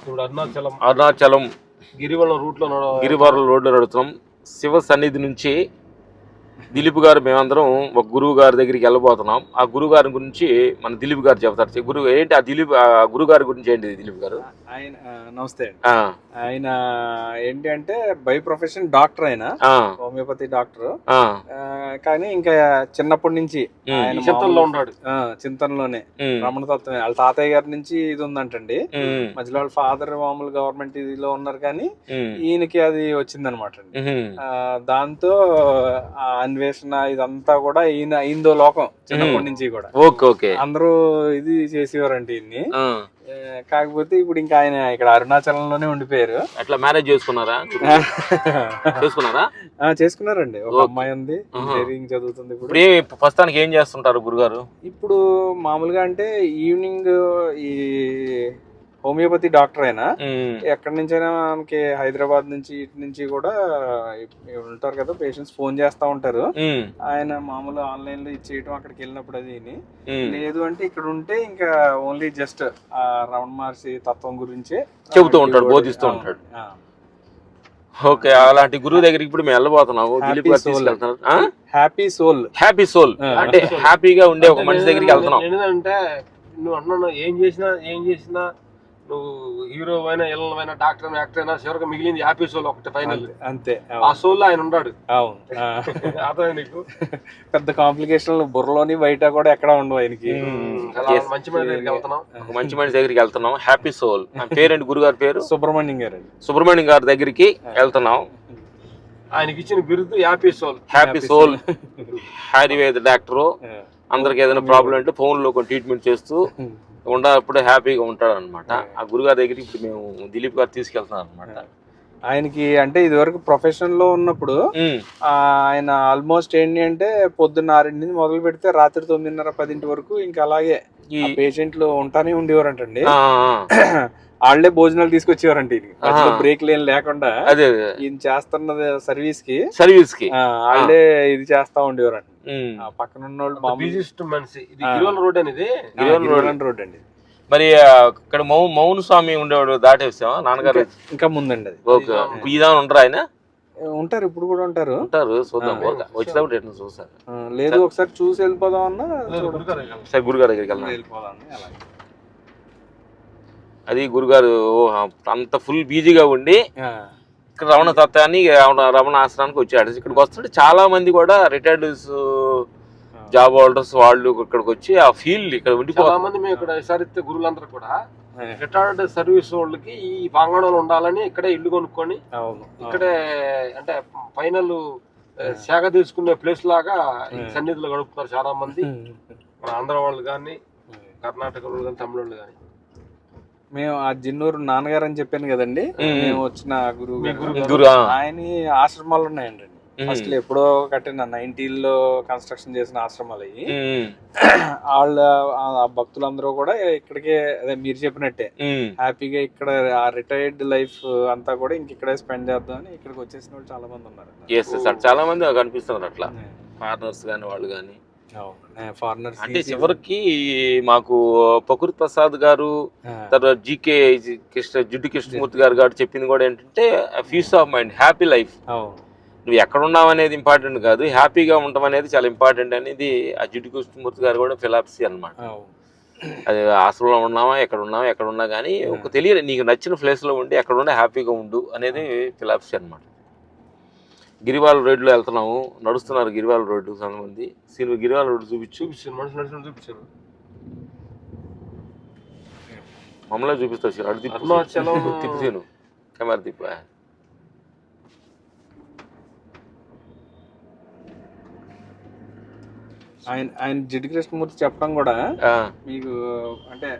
ఇప్పుడు అరుణాచలం గిరివరం రోడ్లో నడుస్తున్నాం. శివ సన్నిధి నుంచి దిలీప్ గారు మేమందరం ఒక గురువు గారి దగ్గరికి వెళ్ళబోతున్నాం. ఆ గురువు గారి గురించి మన దిలీప్ గారు చెప్తారు. గురువు ఏంటి ఆ గురువు గారి గురించి ఏంటి దిలీప్ గారు? ఆయన నమస్తే. ఆయన ఏంటి అంటే బై ప్రొఫెషన్ డాక్టర్, ఆయన హోమియోపతి డాక్టర్. కానీ ఇంకా చిన్నప్పటి నుంచి ఆయన చింతనలో ఉన్నాడు. చింతనలోనే రమణ తత్వమే. వాళ్ళ తాతయ్య గారి నుంచి ఇది ఉందంటండి. మధ్యలో వాళ్ళ ఫాదర్ మామూలు గవర్నమెంట్ ఇదిలో ఉన్నారు, కానీ ఈయనకి అది వచ్చిందనమాట అండి. దాంతో అన్వేషణ ఇదంతా కూడా ఈయనదో లోకం చిన్నప్పటి నుంచి కూడా. అందరూ ఇది చేసేవారంటే ఈయన్ని. కాకపోతే ఇప్పుడు ఇంకా ఆయన ఇక్కడ అరుణాచలంలోనే ఉండిపోయారు. అట్లా మ్యారేజ్ చేసుకున్నారా? చేసుకున్నారండి. ఒక అమ్మాయి ఉంది, ఇంజనీరింగ్ చదువుతుంది. ఇప్పుడు ప్రస్తుతానికి ఏం చేస్తుంటారు గురుగారు? ఇప్పుడు మామూలుగా అంటే ఈవినింగ్ ఈ హోమియోపతి డాక్టర్ అయినా ఎక్కడి నుంచైనా మనకి హైదరాబాద్ నుంచి ఇటు నుంచి కూడా ఉంటారు కదా పేషెంట్స్, ఫోన్ చేస్తా ఉంటారు. ఆయన మామూలు ఆన్లైన్ లో ఇచ్చేయటం, అక్కడికి వెళ్ళినప్పుడు అది లేదు అంటే ఇక్కడ ఉంటే ఇంకా ఓన్లీ జస్ట్ ఆ రమణ మహర్షి తత్వం గురించే చెబుతూ ఉంటాడు, బోధిస్తూ ఉంటాడు. ఓకే, అలాంటి గురువు దగ్గరికి ఇప్పుడు మేము వెళ్ళబోతున్నాము. హ్యాపీ సోల్ అంటే హ్యాపీగా ఉండే ఒక మనిషి దగ్గరికి వెళ్తున్నాం. ఏంటంటే నువ్వు అన్నా ఏం చేసినా నువ్వు హీరో అయినా ఎల్లైనా డాక్టర్ అయినా యాక్టర్ అయినా చివరికి మిగిలింది హ్యాపీ సోల్ ఒకటి ఫైనల్. అంతే, ఆ సోల్ ఆయన ఉన్నాడు. అవును, అదే నీకు పెద్ద కాంప్లికేషన్ బుర్రలోని బయట కూడా ఎక్కడ ఉండవు ఆయనకి. మంచి మనిషి దగ్గరికి వెళ్తున్నాం. మంచి మనిషి దగ్గరికి వెళ్తున్నాం. హ్యాపీ సోల్ పేరేంటి గురుగారి పేరు? సుబ్రహ్మణ్యం గారు. సుబ్రహ్మణ్యం గారి దగ్గరికి వెళ్తున్నాం. ఆయనకి ఇచ్చిన బిరుదు హ్యాపీ సోల్. ఆయుర్వేద డాక్టరు. అందరికి ఏదైనా ప్రాబ్లం అంటే ఫోన్ లో ట్రీట్మెంట్ చేస్తూ ఉండప్పుడు హ్యాపీగా ఉంటాడు అనమాట. ఆ గురుగారి దగ్గరికి ఇప్పుడు మేము దిలీప్ గారు తీసుకెళ్తున్నాం అనమాట. ఆయనకి అంటే ఇది వరకు ప్రొఫెషన్ లో ఉన్నప్పుడు ఆయన ఆల్మోస్ట్ ఏంటి అంటే పొద్దున్న 6 నుంచి మొదలు పెడితే రాత్రి 9:30, 10 వరకు ఇంకా అలాగే పేషెంట్లు ఉంటానే ఉండేవారంటండి. వాళ్ళే భోజనాలు తీసుకొచ్చేవారంట. బ్రేక్ లేకుండా ఈయన చేస్తున్న సర్వీస్ కి వాళ్ళే ఇది చేస్తా ఉండేవారంట. పక్కన ఉన్న వాళ్ళు రోడ్ అండి. మరి ఇక్కడ మౌన స్వామి ఉండేవాడు దాటేసావా నాన్నగారు? ఇంకా ముందండి అది. ఉంటారు ఆయన? ఉంటారు, ఇప్పుడు కూడా ఉంటారు. చూద్దాం, వచ్చేటప్పుడు చూసారు. లేదు ఒకసారి చూసి వెళ్ళిపోదాం అన్నా. గురుగారి దగ్గరికి వెళ్ళిపోదాం. అది గురుగారు అంత ఫుల్ బిజీగా ఉండి ఇక్కడ రమణ తత్వాన్ని రమణ ఆశ్రమానికి వచ్చాడు. ఇక్కడికి వస్తుంటే చాలా మంది కూడా రిటైర్డ్ జాబ్ హోల్డర్స్ వాళ్ళు ఇక్కడికి వచ్చి ఆ ఫీల్డ్ ఇక్కడ చాలా మంది మేము ఇక్కడ విసారిస్తే గురువులందరూ కూడా రిటైర్డ్ సర్వీస్ వాళ్ళకి ఈ ప్రాంగణంలో ఉండాలని ఇక్కడే ఇల్లు కొనుక్కొని ఇక్కడే అంటే ఫైనల్ శాఖ తీసుకునే ప్లేస్ లాగా ఈ సన్నిధిలో గడుపుతున్నారు చాలా మంది. మన ఆంధ్ర వాళ్ళు కానీ, కర్ణాటక వాళ్ళు కానీ, తమిళ కానీ. మేము ఆ జిన్నూరు నాన్నగారు అని చెప్పాను కదండి, మేము వచ్చిన గురువు ఆయన ఆశ్రమాలు ఉన్నాయండి. ఫస్ట్ ఎప్పుడో కట్టిన 90లో కన్స్ట్రక్షన్ చేసిన ఆశ్రమాలు అయ్యి. వాళ్ళ భక్తులందరూ కూడా ఇక్కడికే, అదే మీరు చెప్పినట్టే హ్యాపీగా ఇక్కడ ఆ రిటైర్డ్ లైఫ్ అంతా కూడా ఇక్కడే స్పెండ్ చేద్దాం అని ఇక్కడికి వచ్చేసిన వాళ్ళు చాలా మంది ఉన్నారు. చాలా మంది కనిపిస్తున్నారు అట్లా, ఫారినర్స్ కానీ వాళ్ళు కానీ. అంటే చివరికి మాకు ప్రకృతి ప్రసాద్ గారు, తర్వాత జీకే జిడ్డు కృష్ణమూర్తి గారు చెప్పింది కూడా ఏంటంటే peace of mind, happy life. నువ్వు ఎక్కడ ఉన్నావు అనేది ఇంపార్టెంట్ కాదు, హ్యాపీగా ఉండటం అనేది చాలా ఇంపార్టెంట్ అనేది ఆ జిడ్డు కృష్ణమూర్తి గారు కూడా ఫిలాసఫీ అనమాట. అది హాస్టల్లో ఉన్నామా, ఎక్కడ ఉన్నా కానీ ఒక తెలియదు, నీకు నచ్చిన ప్లేస్లో ఉండి ఎక్కడ ఉన్నా హ్యాపీగా ఉండు అనేది ఫిలాసఫీ అనమాట. గిరివాల రోడ్లో వెళ్తున్నాము, నడుస్తున్నారు గిరివాల రోడ్డు కొంతమంది. గిరివాల రోడ్డు చూపించాను, మమ్మల్ని చూపిస్తావు అడు తిప్పుతాను కెమెరా తిప్ప. ఆయన జిడ్డు కృష్ణమూర్తి చెప్పడం కూడా మీకు అంటే